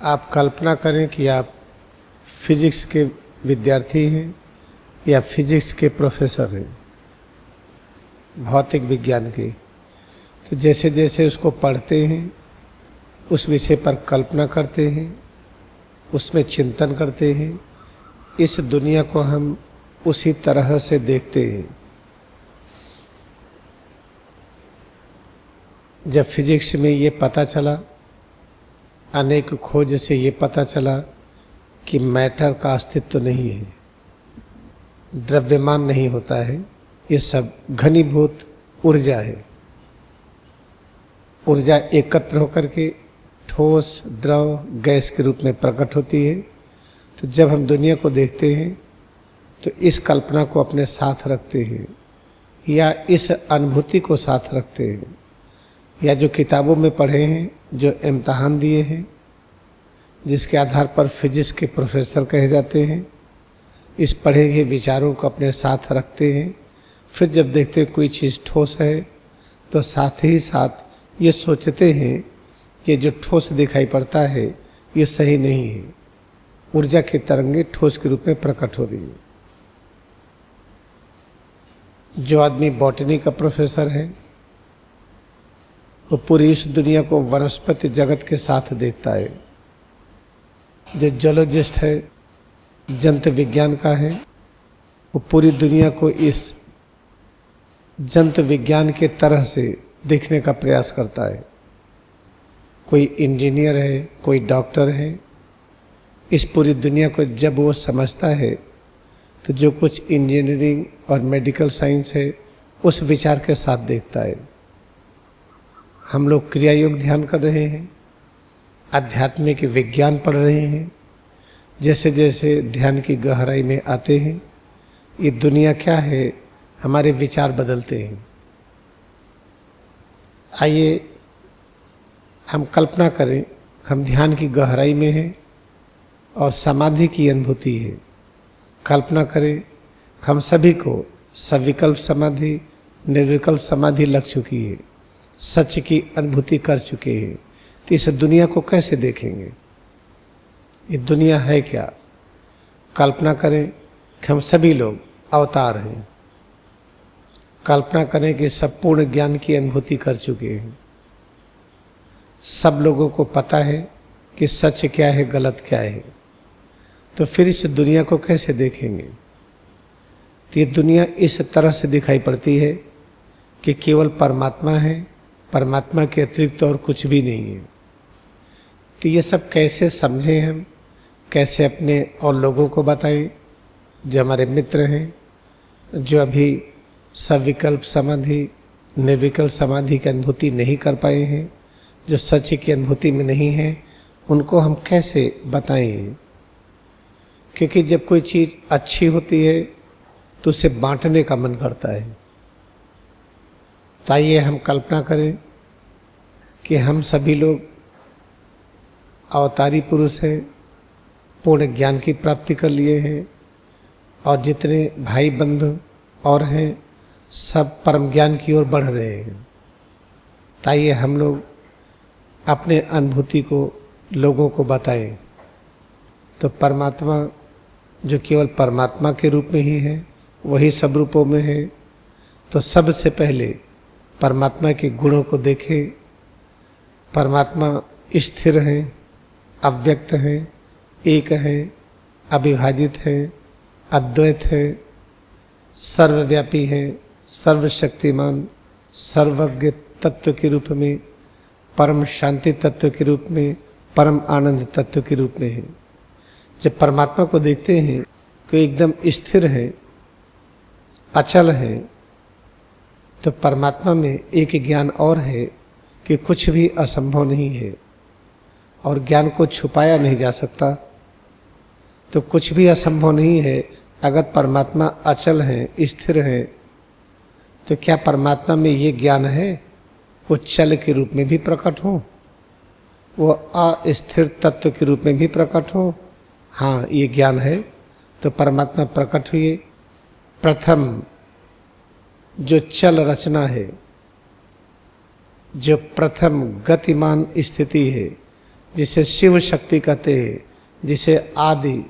आप कल्पना करें कि आप फिजिक्स के विद्यार्थी हैं या फिजिक्स के प्रोफेसर हैं, भौतिक विज्ञान के। तो जैसे जैसे उसको पढ़ते हैं, उस विषय पर कल्पना करते हैं, उसमें चिंतन करते हैं, इस दुनिया को हम उसी तरह से देखते हैं। जब फिजिक्स में ये पता चला, अनेक खोज से ये पता चला कि मैटर का अस्तित्व नहीं है, द्रव्यमान नहीं होता है, ये सब घनीभूत ऊर्जा है। ऊर्जा एकत्र होकर के ठोस, द्रव, गैस के रूप में प्रकट होती है। तो जब हम दुनिया को देखते हैं तो इस कल्पना को अपने साथ रखते हैं या इस अनुभूति को साथ रखते हैं, या जो किताबों में पढ़े हैं, जो इम्तहान दिए हैं, जिसके आधार पर फिजिक्स के प्रोफेसर कहे जाते हैं, इस पढ़े हुए विचारों को अपने साथ रखते हैं। फिर जब देखते हैं कोई चीज़ ठोस है तो साथ ही साथ ये सोचते हैं कि जो ठोस दिखाई पड़ता है ये सही नहीं है, ऊर्जा की तरंगें ठोस के रूप में प्रकट हो रही है। जो आदमी बॉटनी का प्रोफेसर है वो पूरी इस दुनिया को वनस्पति जगत के साथ देखता है। जो जूलॉजिस्ट है, जंतु विज्ञान का है, वो पूरी दुनिया को इस जंतु विज्ञान के तरह से देखने का प्रयास करता है। कोई इंजीनियर है, कोई डॉक्टर है, इस पूरी दुनिया को जब वो समझता है तो जो कुछ इंजीनियरिंग और मेडिकल साइंस है उस विचार के साथ देखता है। हम लोग क्रिया योग ध्यान कर रहे हैं, आध्यात्मिक विज्ञान पढ़ रहे हैं। जैसे जैसे ध्यान की गहराई में आते हैं, ये दुनिया क्या है, हमारे विचार बदलते हैं। आइए हम कल्पना करें, हम ध्यान की गहराई में हैं और समाधि की अनुभूति है। कल्पना करें हम सभी को सविकल्प समाधि, निर्विकल्प समाधि लग चुकी है, सच की अनुभूति कर चुके हैं। तो इस दुनिया को कैसे देखेंगे, ये दुनिया है क्या? कल्पना करें कि हम सभी लोग अवतार हैं। कल्पना करें कि सब पूर्ण ज्ञान की अनुभूति कर चुके हैं। सब लोगों को पता है कि सच क्या है, गलत क्या है। तो फिर इस दुनिया को कैसे देखेंगे? तो ये दुनिया इस तरह से दिखाई पड़ती है कि केवल परमात्मा है, परमात्मा के अतिरिक्त और कुछ भी नहीं है। तो ये सब कैसे समझें हम, कैसे अपने और लोगों को बताएं? जो हमारे मित्र हैं, जो अभी सविकल्प समाधि, निर्विकल्प समाधि की अनुभूति नहीं कर पाए हैं, जो सच की अनुभूति में नहीं है, उनको हम कैसे बताएं? क्योंकि जब कोई चीज़ अच्छी होती है तो उसे बांटने का मन करता है। तो आइए हम कल्पना करें कि हम सभी लोग अवतारी पुरुष हैं, पूर्ण ज्ञान की प्राप्ति कर लिए हैं, और जितने भाई बंधु और हैं सब परम ज्ञान की ओर बढ़ रहे हैं। तो आइए हम लोग अपने अनुभूति को लोगों को बताएं। तो परमात्मा जो केवल परमात्मा के रूप में ही है, वही सब रूपों में है। तो सबसे पहले परमात्मा के गुणों को देखें। परमात्मा स्थिर हैं, अव्यक्त हैं, एक हैं, अविभाजित हैं, अद्वैत हैं, सर्वव्यापी हैं, सर्वशक्तिमान, सर्वज्ञ तत्व के रूप में, परम शांति तत्व के रूप में, परम आनंद तत्व के रूप में है। जब परमात्मा को देखते हैं कि एकदम स्थिर है, अचल है, तो परमात्मा में एक ज्ञान और है कि कुछ भी असंभव नहीं है और ज्ञान को छुपाया नहीं जा सकता। तो कुछ भी असंभव नहीं है। अगर परमात्मा अचल है, स्थिर है, तो क्या परमात्मा में ये ज्ञान है वो चल के रूप में भी प्रकट हो, वो अस्थिर तत्व के रूप में भी प्रकट हो? हाँ, ये ज्ञान है। तो परमात्मा प्रकट हुए। प्रथम जो चल रचना है, जो प्रथम गतिमान स्थिति है, जिसे शिव शक्ति कहते हैं, जिसे आदि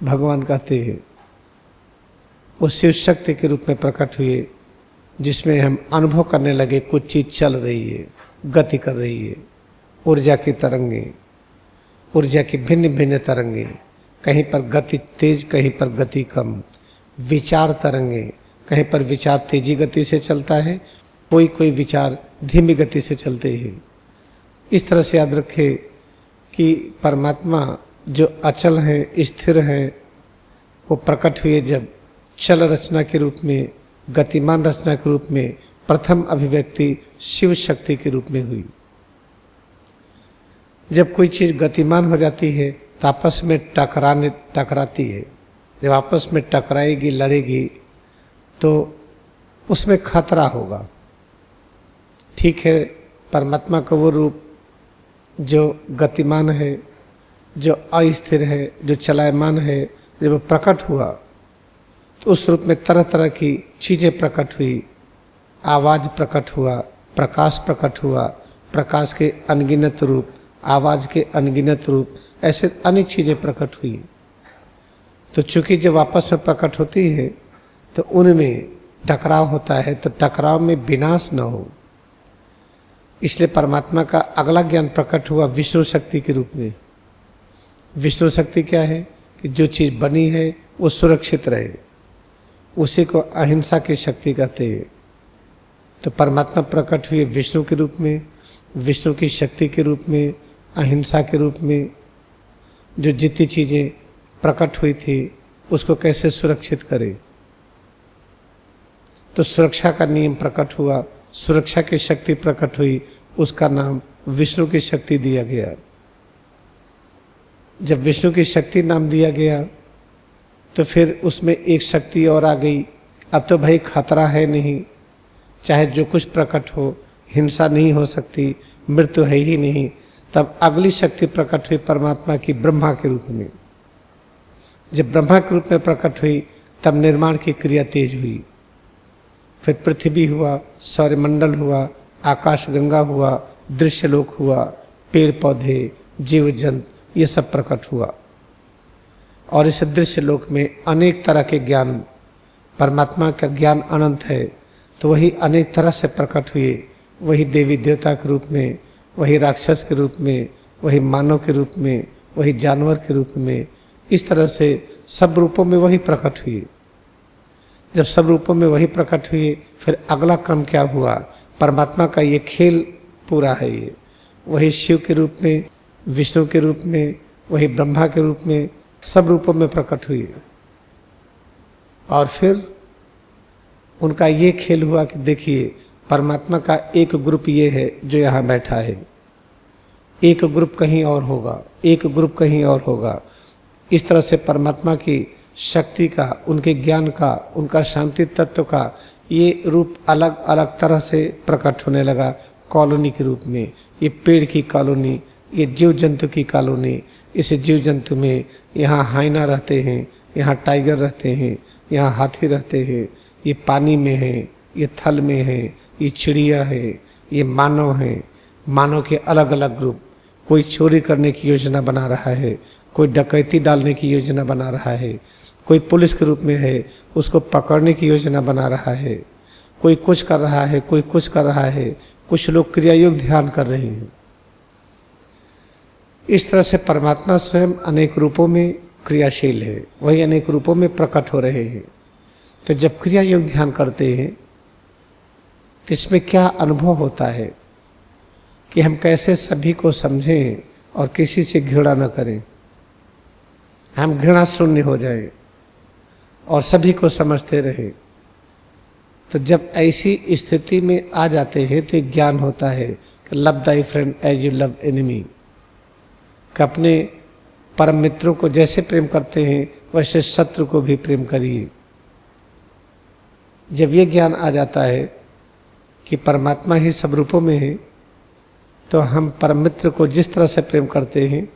भगवान कहते हैं, वो शिव शक्ति के रूप में प्रकट हुए, जिसमें हम अनुभव करने लगे कुछ चीज चल रही है, गति कर रही है। ऊर्जा की तरंगें, ऊर्जा की भिन्न भिन्न तरंगें, कहीं पर गति तेज, कहीं पर गति कम। विचार तरंगें, कहीं पर विचार तेजी गति से चलता है, कोई कोई विचार धीमी गति से चलते हैं। इस तरह से याद रखें कि परमात्मा जो अचल है, स्थिर है, वो प्रकट हुए जब चल रचना के रूप में, गतिमान रचना के रूप में प्रथम अभिव्यक्ति शिव शक्ति के रूप में हुई। जब कोई चीज़ गतिमान हो जाती है तो आपस में टकराती है। जब आपस में टकराएगी, लड़ेगी, तो उसमें खतरा होगा। ठीक है, परमात्मा का वो रूप जो गतिमान है, जो अस्थिर है, जो चलायमान है, जब वो प्रकट हुआ तो उस रूप में तरह तरह की चीज़ें प्रकट हुई। आवाज़ प्रकट हुआ, प्रकाश प्रकट हुआ, प्रकाश के अनगिनत रूप, आवाज़ के अनगिनत रूप, ऐसे अनेक चीज़ें प्रकट हुई। तो चूंकि जब आपस में प्रकट होती है तो उनमें टकराव होता है, तो टकराव में विनाश न हो, इसलिए परमात्मा का अगला ज्ञान प्रकट हुआ विष्णु शक्ति के रूप में। विष्णु शक्ति क्या है कि जो चीज़ बनी है वो सुरक्षित रहे, उसी को अहिंसा की शक्ति कहते हैं। तो परमात्मा प्रकट हुए विष्णु के रूप में, विष्णु की शक्ति के रूप में, अहिंसा के रूप में। जो जितनी चीज़ें प्रकट हुई थी उसको कैसे सुरक्षित करें, तो सुरक्षा का नियम प्रकट हुआ, सुरक्षा की शक्ति प्रकट हुई, उसका नाम विष्णु की शक्ति दिया गया। जब विष्णु की शक्ति नाम दिया गया तो फिर उसमें एक शक्ति और आ गई। अब तो भाई खतरा है नहीं, चाहे जो कुछ प्रकट हो, हिंसा नहीं हो सकती, मृत्यु है ही नहीं। तब अगली शक्ति प्रकट हुई परमात्मा की ब्रह्मा के रूप में। जब ब्रह्मा के रूप में प्रकट हुई तब निर्माण की क्रिया तेज हुई। फिर पृथ्वी हुआ, सौरमंडल हुआ, आकाश गंगा हुआ, दृश्यलोक हुआ, पेड़ पौधे, जीव जंतु, ये सब प्रकट हुआ। और इस दृश्य लोक में अनेक तरह के ज्ञान, परमात्मा का ज्ञान अनंत है, तो वही अनेक तरह से प्रकट हुए। वही देवी देवता के रूप में, वही राक्षस के रूप में, वही मानव के रूप में, वही जानवर के रूप में, इस तरह से सब रूपों में वही प्रकट हुए। जब सब रूपों में वही प्रकट हुए, फिर अगला क्रम क्या हुआ, परमात्मा का ये खेल पूरा है। ये वही शिव के रूप में, विष्णु के रूप में, वही ब्रह्मा के रूप में, सब रूपों में प्रकट हुए। और फिर उनका ये खेल हुआ कि देखिए, परमात्मा का एक ग्रुप ये है जो यहाँ बैठा है, एक ग्रुप कहीं और होगा, एक ग्रुप कहीं और होगा। इस तरह से परमात्मा की शक्ति का, उनके ज्ञान का, उनका शांति तत्व का ये रूप अलग अलग तरह से प्रकट होने लगा। कॉलोनी के रूप में, ये पेड़ की कॉलोनी, ये जीव जंतु की कॉलोनी। इस जीव जंतु में यहाँ हाइना रहते हैं, यहाँ टाइगर रहते हैं, यहाँ हाथी रहते हैं, ये पानी में है, ये थल में है, ये चिड़िया है, ये मानव हैं। मानव के अलग अलग ग्रुप, कोई चोरी करने की योजना बना रहा है, कोई डकैती डालने की योजना बना रहा है, कोई पुलिस के रूप में है, उसको पकड़ने की योजना बना रहा है, कोई कुछ कर रहा है, कोई कुछ कर रहा है, कुछ लोग क्रियायोग ध्यान कर रहे हैं। इस तरह से परमात्मा स्वयं अनेक रूपों में क्रियाशील है, वही अनेक रूपों में प्रकट हो रहे हैं। तो जब क्रिया योग ध्यान करते हैं तो इसमें क्या अनुभव होता है कि हम कैसे सभी को समझें और किसी से घृणा न करें, हम घृणा शून्य हो जाए और सभी को समझते रहे। तो जब ऐसी स्थिति में आ जाते हैं तो एक ज्ञान होता है कि love thy friend as you love enemy, कि अपने परम मित्रों को जैसे प्रेम करते हैं वैसे शत्रु को भी प्रेम करिए। जब ये ज्ञान आ जाता है कि परमात्मा ही सब रूपों में है, तो हम परम मित्र को जिस तरह से प्रेम करते हैं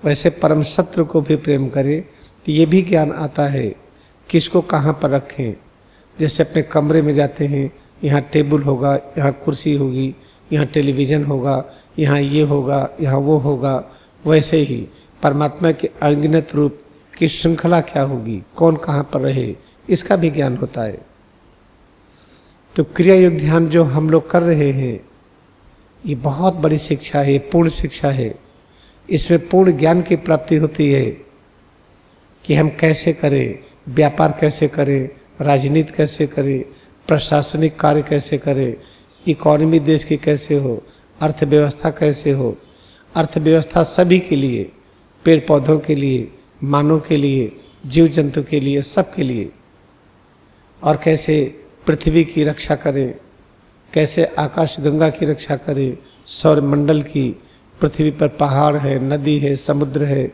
वैसे परम शत्रु को भी प्रेम करें। तो ये भी ज्ञान आता है किसको कहाँ पर रखें। जैसे अपने कमरे में जाते हैं, यहाँ टेबल होगा, यहाँ कुर्सी होगी, यहाँ टेलीविज़न होगा, यहाँ ये होगा, यहाँ वो होगा, वैसे ही परमात्मा के अनगिनत रूप की श्रृंखला क्या होगी, कौन कहाँ पर रहे, इसका भी ज्ञान होता है। तो क्रिया योग ध्यान जो हम लोग कर रहे हैं, ये बहुत बड़ी शिक्षा है, पूर्ण शिक्षा है। इसमें पूर्ण ज्ञान की प्राप्ति होती है कि हम कैसे करें, व्यापार कैसे करें, राजनीति कैसे करें, प्रशासनिक कार्य कैसे करें, इकोनॉमी देश की कैसे हो, अर्थव्यवस्था कैसे हो। अर्थव्यवस्था सभी के लिए, पेड़ पौधों के लिए, मानव के लिए, जीव जंतु के लिए, सब के लिए। और कैसे पृथ्वी की रक्षा करें, कैसे आकाश गंगा की रक्षा करें, सौर मंडल की, पृथ्वी पर पहाड़ है, नदी है, समुद्र है,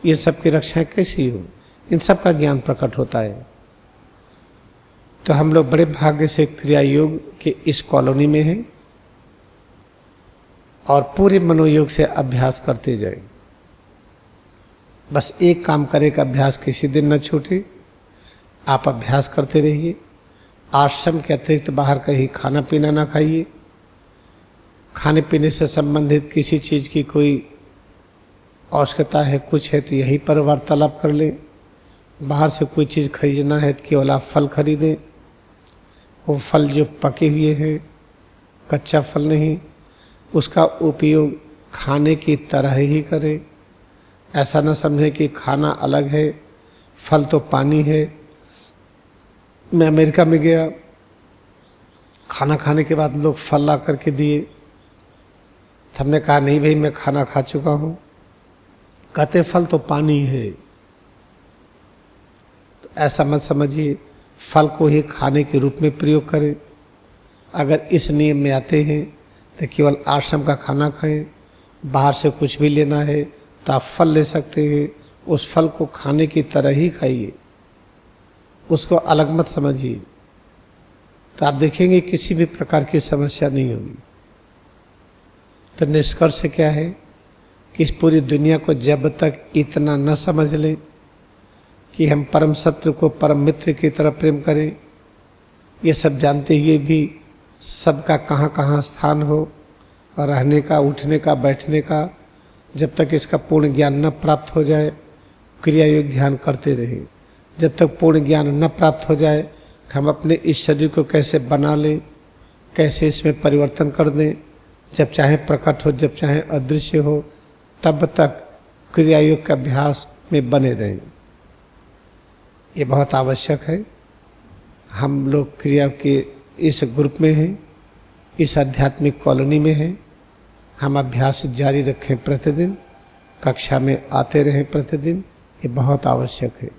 ये सब की रक्षा कैसी हो, इन सब का ज्ञान प्रकट होता है। तो हम लोग बड़े भाग्य से क्रिया योग के इस कॉलोनी में हैं और पूरे मनोयोग से अभ्यास करते जाए। बस एक काम करे का अभ्यास किसी दिन न छूटे, आप अभ्यास करते रहिए। आश्रम के अतिरिक्त बाहर कहीं खाना पीना ना खाइए। खाने पीने से संबंधित किसी चीज़ की कोई आवश्यकता है, कुछ है तो यहीं पर वार्तालाप कर लें। बाहर से कोई चीज़ खरीदना है तो केवल आप फल खरीदें, वो फल जो पके हुए हैं, कच्चा फल नहीं, उसका उपयोग खाने की तरह ही करें। ऐसा न समझें कि खाना अलग है, फल तो पानी है। मैं अमेरिका में गया, खाना खाने के बाद लोग फल ला करके दिए, तो हमने कहा नहीं भाई मैं खाना खा चुका हूँ। कहते फल तो पानी है। तो ऐसा मत समझिए, फल को ही खाने के रूप में प्रयोग करें। अगर इस नियम में आते हैं तो केवल आश्रम का खाना खाएं। बाहर से कुछ भी लेना है तो आप फल ले सकते हैं, उस फल को खाने की तरह ही खाइए, उसको अलग मत समझिए। तो आप देखेंगे किसी भी प्रकार की समस्या नहीं होगी। तो निष्कर्ष क्या है कि इस पूरी दुनिया को जब तक इतना न समझ लें कि हम परम शत्रु को परम मित्र की तरह प्रेम करें, ये सब जानते हुए भी सबका कहाँ कहाँ स्थान हो और रहने का, उठने का, बैठने का, जब तक इसका पूर्ण ज्ञान न प्राप्त हो जाए क्रिया योग ध्यान करते रहें। जब तक पूर्ण ज्ञान न प्राप्त हो जाए कि हम अपने इस शरीर को कैसे बना लें, कैसे इसमें परिवर्तन कर दें, जब चाहे प्रकट हो, जब चाहे अदृश्य हो, तब तक क्रिया योग के अभ्यास में बने रहें। ये बहुत आवश्यक है। हम लोग क्रिया के इस ग्रुप में हैं, इस आध्यात्मिक कॉलोनी में हैं। हम अभ्यास जारी रखें, प्रतिदिन कक्षा में आते रहें प्रतिदिन, ये बहुत आवश्यक है।